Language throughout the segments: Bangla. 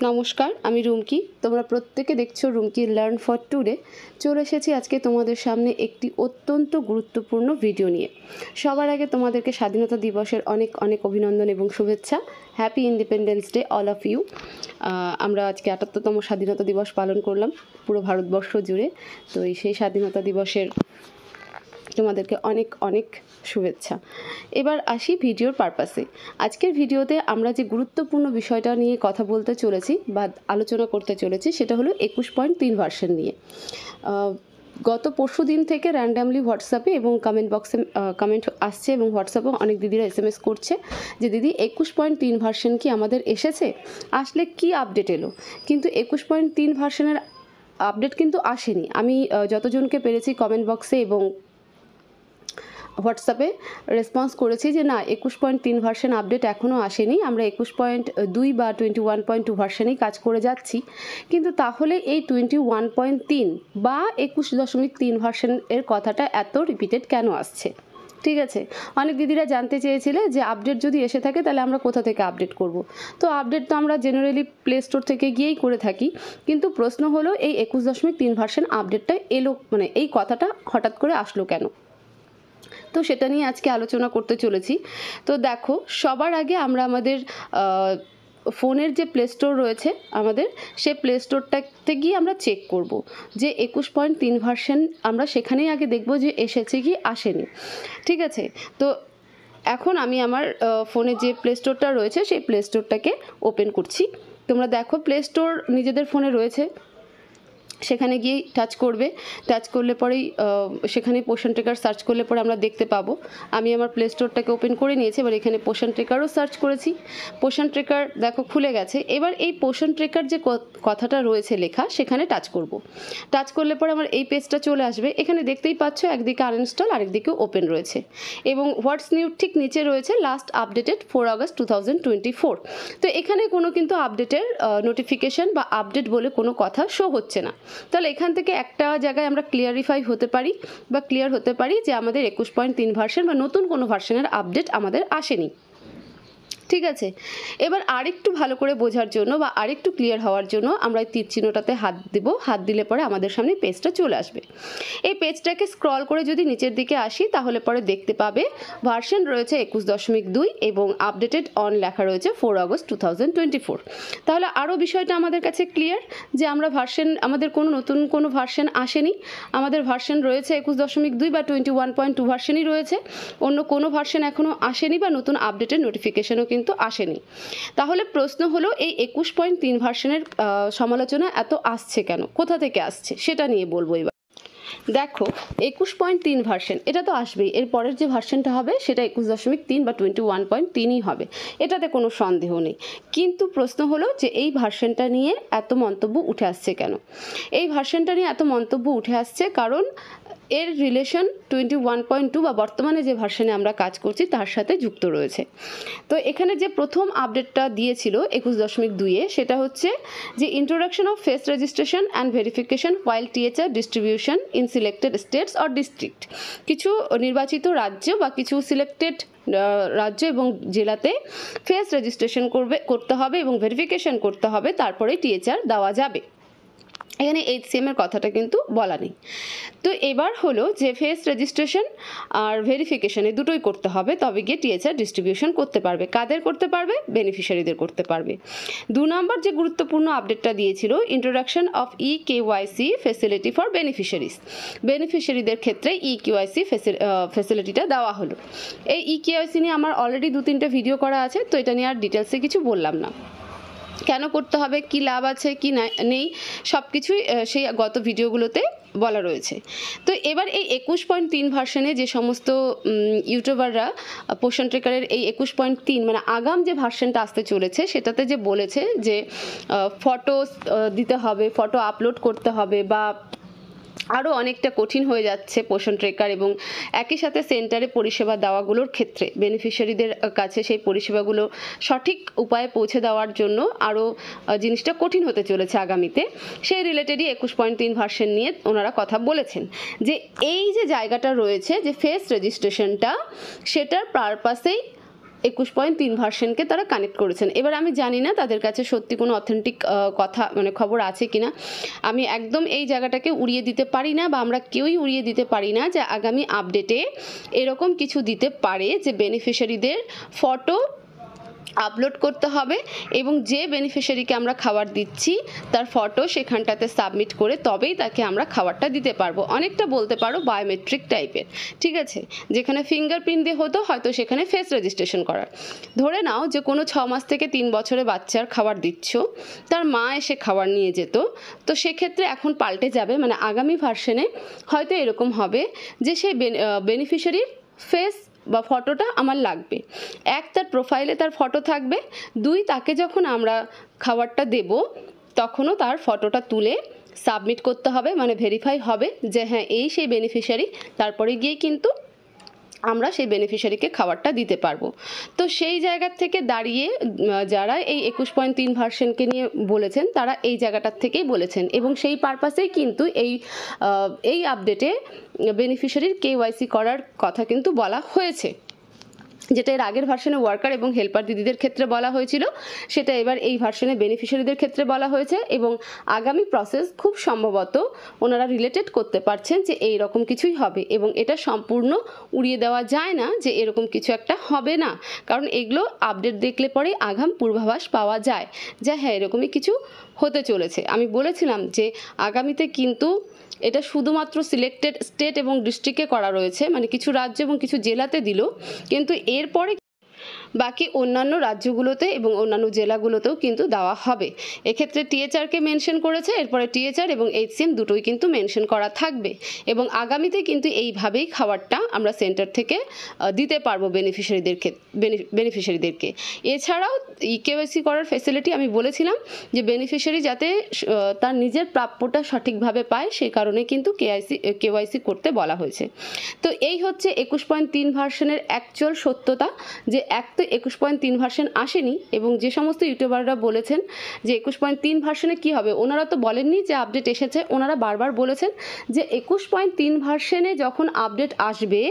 নমস্কার, আমি রুমকি। তোমরা প্রত্যেকে দেখছো রুমকি লার্ন ফর টুডে। চলে এসেছি আজকে তোমাদের সামনে একটি অত্যন্ত গুরুত্বপূর্ণ ভিডিও নিয়ে। সবার আগে তোমাদেরকে স্বাধীনতা দিবসের অনেক অনেক অভিনন্দন এবং শুভেচ্ছা। Happy independence day all of you. আমরা আজকে ৭৮তম স্বাধীনতা দিবস পালন করলাম পুরো ভারতবর্ষ জুড়ে। তো সেই স্বাধীনতা দিবসের তোমাদেরকে অনেক অনেক শুভেচ্ছা। এবার আসি ভিডিওর পারপাসে। আজকের ভিডিওতে আমরা যে গুরুত্বপূর্ণ বিষয়টা নিয়ে কথা বলতে চলেছি বা আলোচনা করতে চলেছি সেটা হলো 21.3 ভার্সন নিয়ে। গত পরশু দিন থেকে র্যান্ডামলি হোয়াটসঅ্যাপে এবং কমেন্ট বক্সে কমেন্ট আসছে এবং হোয়াটসঅ্যাপেও অনেক দিদিরা SMS করছে যে দিদি 21.3 ভার্সন কি আমাদের এসেছে, আসলে কি আপডেট এলো। কিন্তু 21.3 ভার্সনের আপডেট কিন্তু আসেনি। আমি যতজনকে পেরেছি কমেন্ট বক্সে এবং হোয়াটসঅ্যাপে রেসপন্স করেছি যে না 21.3 ভার্সন আপডেট এখনও আসেনি, আমরা 21.2 বা 21.2 ভার্সনেই কাজ করে যাচ্ছি। কিন্তু তাহলে এই 21.3 বা 21.3 ভার্সন এর কথাটা এত রিপিটেড কেন আসছে? ঠিক আছে, অনেক দিদিরা জানতে চেয়েছিলে যে আপডেট যদি এসে থাকে তাহলে আমরা কোথা থেকে আপডেট করব। তো আপডেট তো আমরা জেনারেলি প্লে স্টোর থেকে গিয়েই করে থাকি, কিন্তু প্রশ্ন হলো এই 21.3 ভার্সন আপডেটটা এলো মানে এই কথাটা হঠাৎ করে আসলো কেন। তো সেটা নিয়ে আজকে আলোচনা করতে চলেছি। তো দেখো, সবার আগে আমরা আমাদের ফোনের যে প্লে স্টোর রয়েছে আমাদের, সেই প্লে স্টোরটাতে গিয়ে আমরা চেক করব যে 21.3 ভার্সন আমরা সেখানেই আগে দেখব যে এসেছে কি আসেনি। ঠিক আছে, তো এখন আমি আমার ফোনে যে প্লে স্টোরটা রয়েছে সেই প্লে স্টোরটাকে ওপেন করছি। তোমরা দেখো প্লে স্টোর নিজেদের ফোনে রয়েছে, সেখানে গিয়ে টাচ করবে। টাচ করলে পরেই সেখানে পোষণ ট্রেকার সার্চ করলে পরে আমরা দেখতে পাবো। আমি আমার প্লে স্টোরটাকে ওপেন করে নিয়েছি, এবার এখানে পোষণ ট্রেকারও সার্চ করেছি। পোষণ ট্রেকার দেখো খুলে গেছে। এবার এই পোষণ ট্রেকার যে কথাটা রয়েছে লেখা সেখানে টাচ করব। টাচ করলে পরে আমার এই পেজটা চলে আসবে। এখানে দেখতেই পাচ্ছ একদিকে আনইনস্টল আরেকদিকে ওপেন রয়েছে এবং হোয়াটস নিউ ঠিক নিচে রয়েছে লাস্ট আপডেটেড 4 আগস্ট 2024। তো এখানে কোনো কিন্তু আপডেটের নোটিফিকেশন বা আপডেট বলে কোনো কথা শো হচ্ছে না। তাহলে এখান থেকে একটা জায়গায় আমরা ক্লিয়ারিফাই হতে পারি বা ক্লিয়ার হতে পারি যে আমাদের 21.3 ভার্সন বা নতুন কোনো ভার্সনের আপডেট আমাদের আসেনি। ঠিক আছে, এবার আরেকটু ভালো করে বোঝার জন্য বা আরেকটু ক্লিয়ার হওয়ার জন্য আমরা এই তীর চিহ্নটাতে হাত দিব। হাত দিলে পরে আমাদের সামনে পেজটা চলে আসবে। এই পেজটাকে স্ক্রল করে যদি নিচের দিকে আসি তাহলে পরে দেখতে পাবে ভার্সন রয়েছে 21.2 এবং আপডেটেড অন লেখা রয়েছে 4 আগস্ট 2024। তাহলে আরও বিষয়টা আমাদের কাছে ক্লিয়ার যে আমরা ভার্সন আমাদের কোনো নতুন কোনো ভার্সন আসেনি, আমাদের ভার্সন রয়েছে 21.2 বা 21.2 ভার্সনই রয়েছে, অন্য কোনো ভার্সন এখনও আসেনি বা নতুন আপডেটের নোটিফিকেশনও কিন্তু আসেনি। তাহলে প্রশ্ন হলো এই 21.3 ভার্সনের সমালোচনা এত আসছে কেন, কোথা থেকে আসছে সেটা নিয়ে বলবো। এবার দেখো 21.3 ভার্সন এটা তো আসবেই, এর পরের যে ভার্সনটা হবে সেটা 21.3 বা 21.3ই হবে, এটাতে কোনো সন্দেহ নেই। কিন্তু প্রশ্ন হলো যে এই ভার্সনটা নিয়ে এত মন্তব্য উঠে আসছে কেন। এই ভার্সনটা নিয়ে এত মন্তব্য উঠে আসছে কারণ এর রিলেশন 21.2 বা বর্তমানে যে ভার্সনে আমরা কাজ করছি তার সাথে যুক্ত রয়েছে। তো এখানে যে প্রথম আপডেটটা দিয়েছিল 21.2-এ সেটা হচ্ছে যে introduction of face registration and verification while THR distribution in selected states or district. কিছু নির্বাচিত রাজ্য বা কিছু সিলেক্টেড রাজ্য এবং জেলাতে ফেস রেজিস্ট্রেশন করতে হবে এবং ভেরিফিকেশন করতে হবে, তারপরে THR দেওয়া যাবে। এখানে HCM এর কথাটা কিন্তু বলা নেই। তো এবার হলো যে ফেস রেজিস্ট্রেশন আর ভেরিফিকেশন এই দুটোই করতে হবে, তবে গিয়ে THR ডিস্ট্রিবিউশন করতে পারবে। কাদের করতে পারবে? বেনিফিশিয়ারিদের করতে পারবে। 2 নম্বর যে গুরুত্বপূর্ণ আপডেটটা দিয়েছিল introduction of EKYC facility for beneficiaries. বেনিফিশিয়ারিদের ক্ষেত্রে EKYC ফেসিলিটিটা দেওয়া হলো। এই EKYC নিয়ে আমার অলরেডি 2-3টে ভিডিও করা আছে, তো এটা নিয়ে আর ডিটেলসে কিছু বললাম না। কেন করতে হবে, কি লাভ আছে কি নেই সব কিছুই সেই গত ভিডিওগুলোতে বলা রয়েছে। তো এবার এই 21.3 ভার্সনে যে সমস্ত ইউটিউবাররা পোষণ ট্রেকারের এই 21.3 মানে আগাম যে ভার্সনটা আসতে চলেছে সেটাতে যে বলেছে যে ফটো দিতে হবে, ফটো আপলোড করতে হবে বা আরও অনেকটা কঠিন হয়ে যাচ্ছে পোষণ ট্রেকার এবং একই সাথে সেন্টারে পরিষেবা দেওয়াগুলোর ক্ষেত্রে বেনিফিশিয়ারিদের কাছে সেই পরিষেবাগুলো সঠিক উপায়ে পৌঁছে দেওয়ার জন্য আরও জিনিসটা কঠিন হতে চলেছে আগামীতে। সেই রিলেটেডই 21.3 ভার্সন নিয়ে ওনারা কথা বলেছেন যে এই যে জায়গাটা রয়েছে যে ফেস রেজিস্ট্রেশনটা, সেটার পারপাসেই 21.3 ভার্সনকে তারা কানেক্ট করেছেন। এবার আমি জানি না তাদের কাছে সত্যি কোনো অথেন্টিক কথা মানে খবর আছে কিনা, আমি একদম এই জায়গাটাকে উড়িয়ে দিতে পারি না বা আমরা কেউই উড়িয়ে দিতে পারি না যে আগামী আপডেটে এরকম কিছু দিতে পারে যে বেনিফিশিয়ারিদের ফটো আপলোড করতে হবে এবং যে বেনিফিশিয়ারিকে আমরা খাবার দিচ্ছি তার ফটো সেখানটাতে সাবমিট করে তবেই তাকে আমরা খাবারটা দিতে পারবো। অনেকটা বলতে পারো বায়োমেট্রিক টাইপের, ঠিক আছে, যেখানে ফিঙ্গারপ্রিন্ট দিয়ে হতো হয়তো সেখানে ফেস রেজিস্ট্রেশন করার। ধরে নাও যে কোনো 6 মাস থেকে 3 বছরে বাচ্চার খাবার দিচ্ছ, তার মা এসে খাবার নিয়ে যেত, তো সেক্ষেত্রে এখন পাল্টে যাবে, মানে আগামী ভার্সনে হয়তো এরকম হবে যে সেই বেনিফিশিয়ারির ফেস বা ফটোটা আমার লাগবে। এক, তার প্রোফাইলে তার ফটো থাকবে। 2, তাকে যখন আমরা খাবারটা দেব তখনও তার ফটোটা তুলে সাবমিট করতে হবে, মানে ভেরিফাই হবে যে হ্যাঁ এই সেই বেনিফিশিয়ারি, তারপরে গিয়ে কিন্তু আমরা সেই বেনিফিশিয়ারিকে খাবারটা দিতে পারবো। তো সেই জায়গার থেকে দাঁড়িয়ে যারা এই 21.3 ভার্সনকে নিয়ে বলেছেন তারা এই জায়গাটার থেকেই বলেছেন এবং সেই পারপাসেই কিন্তু এই আপডেটে বেনিফিশিয়ারির কেওয়াইসি করার কথা কিন্তু বলা হয়েছে, যেটা এর আগের ভার্সনে ওয়ার্কার এবং হেল্পার দিদিদের ক্ষেত্রে বলা হয়েছিল, সেটা এবার এই ভার্সনে বেনিফিশিয়ারিদের ক্ষেত্রে বলা হয়েছে এবং আগামী প্রসেস খুব সম্ভবত ওনারা রিলেটেড করতে পারছেন যে এই রকম কিছুই হবে এবং এটা সম্পূর্ণ উড়িয়ে দেওয়া যায় না যে এরকম কিছু একটা হবে না, কারণ এগুলো আপডেট দেখলে পরেই আগাম পূর্বাভাস পাওয়া যায় যে হ্যাঁ এরকমই কিছু হতে চলেছে। আমি বলেছিলাম যে আগামীতে কিন্তু এটা শুধুমাত্র সিলেক্টেড স্টেট এবং ডিস্ট্রিক্টে করা রয়েছে, মানে কিছু রাজ্য এবং কিছু জেলাতে দিল, কিন্তু এরপরে বাকি অন্যান্য রাজ্যগুলোতে এবং অন্যান্য জেলাগুলোতেও কিন্তু দেওয়া হবে। এক্ষেত্রে টিএচআরকে মেনশন করেছে, এরপরে টিএচআর এবং এইচসিএম দুটোই কিন্তু মেনশন করা থাকবে এবং আগামীতে কিন্তু এইভাবেই খাবারটা আমরা সেন্টার থেকে দিতে পারবো বেনিফিশিয়ারিদেরকে। এছাড়াও কেওয়াইসি করার ফেসিলিটি আমি বলেছিলাম যে বেনিফিশিয়ারি যাতে তার নিজের প্রাপ্যটা সঠিকভাবে পায় সেই কারণে কিন্তু কেওয়াইসি করতে বলা হয়েছে। তো এই হচ্ছে 21.3 ভার্সনের অ্যাকচুয়াল সত্যতা, যে এক তো 21.3 ভার্সন আসেনি এবং যে সমস্ত ইউটিউবাররা বলেছেন যে 21.3 ভার্সনে কি হবে, ওনারা তো বলেননি যে আপডেট এসেছে, ওনারা বারবার বলেছেন যে 21.3 ভার্সনে যখন আপডেট আসবে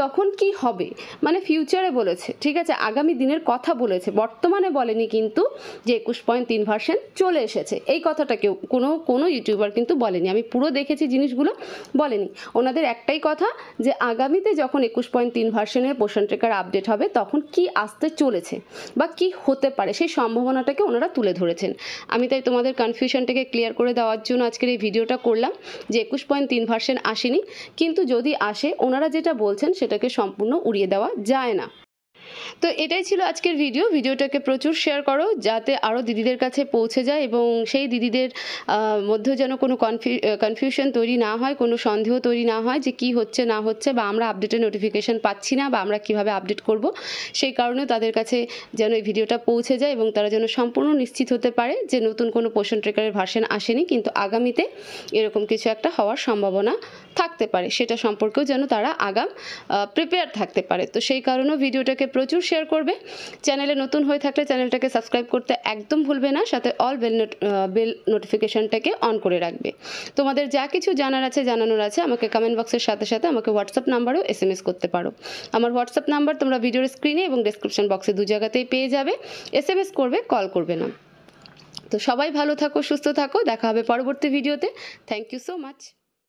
তখন কি হবে, মানে ফিউচারে বলেছে, ঠিক আছে, আগামী দিনের কথা বলেছে, বর্তমানে বলেনি কিন্তু যে 21.3 ভার্সন চলে এসেছে, এই কথাটা কেউ কোনো ইউটিউবার কিন্তু বলেনি। আমি পুরো দেখেছি জিনিসগুলো, বলেনি। ওনাদের একটাই কথা যে আগামীতে যখন 21.3 ভার্সনের পোষণ ট্রেকার আপডেট হবে তখন কি আসতে চলেছে বা কি হতে পারে সেই সম্ভাবনাটাকে ওনারা তুলে ধরেছেন। আমি তাই তোমাদের কনফিউশনটাকে ক্লিয়ার করে দেওয়ার জন্য আজকের এই ভিডিওটা করলাম যে 21.3 ভার্সন আসেনি, কিন্তু যদি আসে ওনারা যেটা বলছেন সেটাকে সম্পূর্ণ উড়িয়ে দেওয়া যায় না। তো এটাই ছিল আজকের ভিডিওটাকে প্রচুর শেয়ার করো যাতে আরও দিদিদের কাছে পৌঁছে যায় এবং সেই দিদিদের মধ্যে যেন কোনো কনফিউশন তৈরি না হয়, কোনো সন্দেহ তৈরি না হয় যে কি হচ্ছে না হচ্ছে বা আমরা আপডেটের নোটিফিকেশান পাচ্ছি না বা আমরা কিভাবে আপডেট করব, সেই কারণে তাদের কাছে যেন এই ভিডিওটা পৌঁছে যায় এবং তারা যেন সম্পূর্ণ নিশ্চিত হতে পারে যে নতুন কোনো পোষণ ট্রেকারের ভার্সন আসেনি, কিন্তু আগামীতে এরকম কিছু একটা হওয়ার সম্ভাবনা থাকতে পারে, সেটা সম্পর্কেও যেন তারা আগাম প্রিপেয়ার থাকতে পারে। তো সেই কারণেও ভিডিওটাকে প্রচুর শেয়ার করবে। চ্যানেলে নতুন হয়ে থাকলে চ্যানেলটাকে সাবস্ক্রাইব করতে একদম ভুলবে না, সাথে অল বেল নোটিফিকেশানটাকে অন করে রাখবে। তোমাদের যা কিছু জানার আছে জানানোর আছে আমাকে কমেন্ট বক্সের সাথে সাথে আমাকে হোয়াটসঅ্যাপ নাম্বারেও SMS করতে পারো। আমার হোয়াটসঅ্যাপ নাম্বার তোমরা ভিডিওর স্ক্রিনে এবং ডেসক্রিপশন বক্সে দু জায়গাতেই পেয়ে যাবে। SMS করবে, কল করবে না। তো সবাই ভালো থাকো, সুস্থ থাকো, দেখা হবে পরবর্তী ভিডিওতে। Thank you so much.